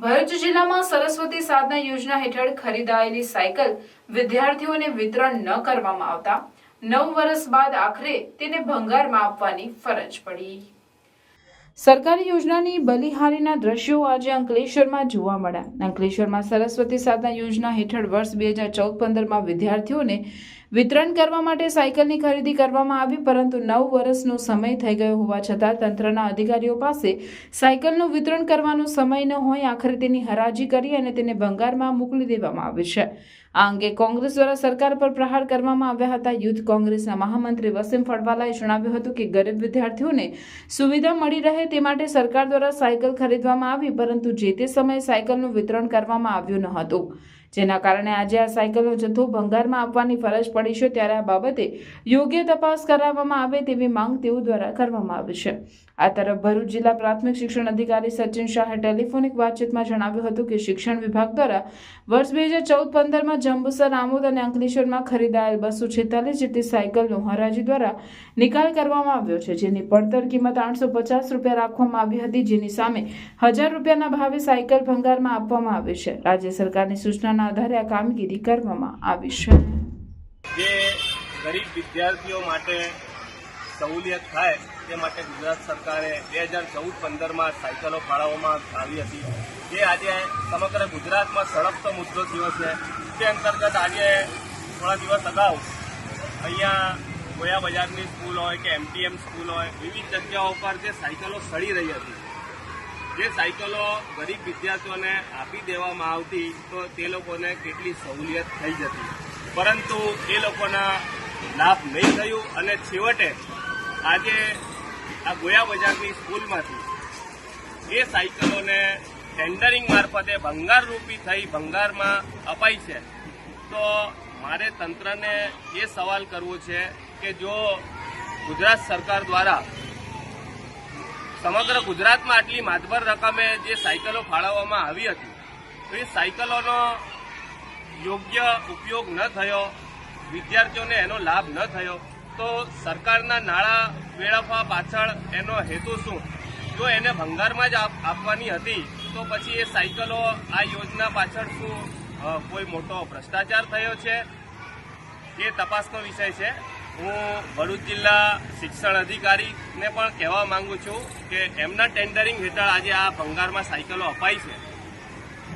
ભરૂચ જિલ્લામાં સરસ્વતી સાધના યોજના હેઠળ ખરીદાયેલી સાયકલ વિદ્યાર્થીઓને વિતરણ ન કરવામાં આવતા 9 વર્ષ બાદ આખરે તેને ભંગારમાં આપવાની ફરજ પડી। સરકારી યોજનાની બલિહારીના દ્રશ્યો આજે અંકલેશ્વરમાં જોવા મળ્યા। અંકલેશ્વરમાં સરસ્વતી સાધના યોજના હેઠળ વર્ષ 2014-15માં વિદ્યાર્થીઓને વિતરણ કરવા માટે સાયકલની ખરીદી કરવામાં આવી, પરંતુ 9 વર્ષનો સમય થઈ ગયો હોવા છતાં તંત્રના અધિકારીઓ પાસે સાયકલનું વિતરણ કરવાનો સમય ન હોય આખરે તેની હરાજી કરી અને તેને ભંગારમાં મોકલી દેવામાં આવી છે। આ અંગે કોંગ્રેસ દ્વારા સરકાર પર પ્રહાર કરવામાં આવ્યા હતા। યુથ કોંગ્રેસના મહામંત્રી વસીમ ફળવાલાએ જણાવ્યું હતું કે ગરીબ વિદ્યાર્થીઓને સુવિધા મળી રહે તે માટે સરકાર દ્વારા સાયકલ ખરીદવામાં આવી, પરંતુ જે તે સમયે સાયકલનું વિતરણ કરવામાં આવ્યું ન હતું, જેના કારણે આજે આ સાયકલનો જથ્થો ભંગારમાં આપવાની ફરજ પડી છે। ત્યારે આ બાબતે યોગ્ય તપાસ કરાવવામાં આવે તેવી માંગ તેઓ દ્વારા કરવામાં આવી છે। આ તરફ ભરૂચ જિલ્લા પ્રાથમિક શિક્ષણ અધિકારી સચિન શાહે ટેલિફોનિક વાતચીતમાં જણાવ્યું હતું કે શિક્ષણ વિભાગ દ્વારા વર્ષ 2014-15માં જંબુસર, આમોદ અને અંકલેશ્વરમાં ખરીદાયેલ 246 જેટલી સાયકલનો હરાજી દ્વારા નિકાલ કરવામાં આવ્યો છે, જેની પડતર કિંમત 850 રૂપિયા રાખવામાં આવી હતી, જેની સામે 1000 રૂપિયાના ભાવે સાયકલ ભંગારમાં આપવામાં આવી છે। રાજ્ય સરકારની સૂચનાના આધારે આ કામગીરી કરવામાં આવી છે। જે ગરીબ વિદ્યાર્થીઓ માટે સહુલિયત થાય તે માટે ગુજરાત સરકારે 2014-15માં સાયકલો ફાળવવામાં આવી હતી, જે આજે સમગ્ર ગુજરાતમાં સળગતો મુદ્દો થયો છે। તે અંતર્ગત આજે થોડા દિવસ અગાઉ અહીંયા ગોયા બજારની સ્કૂલ હોય કે MTM સ્કૂલ હોય, વિવિધ જગ્યાઓ પર જે સાયકલો સડી રહી હતી, જે સાયકલો ગરીબ વિદ્યાર્થીઓને આપી દેવામાં આવતી તો તે લોકોને કેટલી સહુલિયત થઈ જતી, પરંતુ એ લોકોના લાભ નહીં થયું અને છેવટે આજે આ ગોયા બજારની સ્કૂલમાંથી એ સાયકલોને ટેન્ડરિંગ મારફતે ભંગારરૂપી થઈ ભંગારમાં અપાઈ છે। તો મારે તંત્રને એ સવાલ કરવો છે કે જો ગુજરાત સરકાર દ્વારા સમગ્ર ગુજરાતમાં આટલી માતબર રકમે જે સાયકલો ફાળવવામાં આવી હતી, તો એ સાયકલોનો યોગ્ય ઉપયોગ ન થયો, વિદ્યાર્થીઓને એનો લાભ ન થયો, તો સરકારના નાણાં વેડફવા પાછળ એનો હેતુ શું? જો એને ભંગારમાં જ આપવાની હતી તો પછી એ સાયકલો આ યોજના પાછળ શું કોઈ મોટો ભ્રષ્ટાચાર થયો છે? એ તપાસનો વિષય છે। હું ભરૂચ જિલ્લા શિક્ષણ અધિકારીને પણ કહેવા માંગુ છું કે એમના ટેન્ડરિંગ હેઠળ આજે આ ભંગારમાં સાયકલો અપાઈ છે,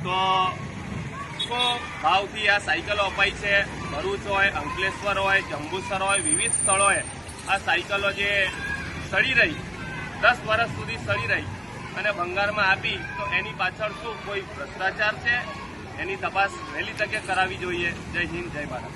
તો શું ભાવથી આ સાયકલો અપાઈ છે? ભરૂચ હોય, અંકલેશ્વર હોય, જંબુસર હોય, વિવિધ સ્થળોએ આ સાયકલો જે સડી રહી, 10 વર્ષ સુધી સડી રહી અને ભંગારમાં આપી, તો એની પાછળ શું કોઈ ભ્રષ્ટાચાર છે? એની તપાસ વહેલી તકે કરાવવી જોઈએ। જય હિન્દ, જય ભારત।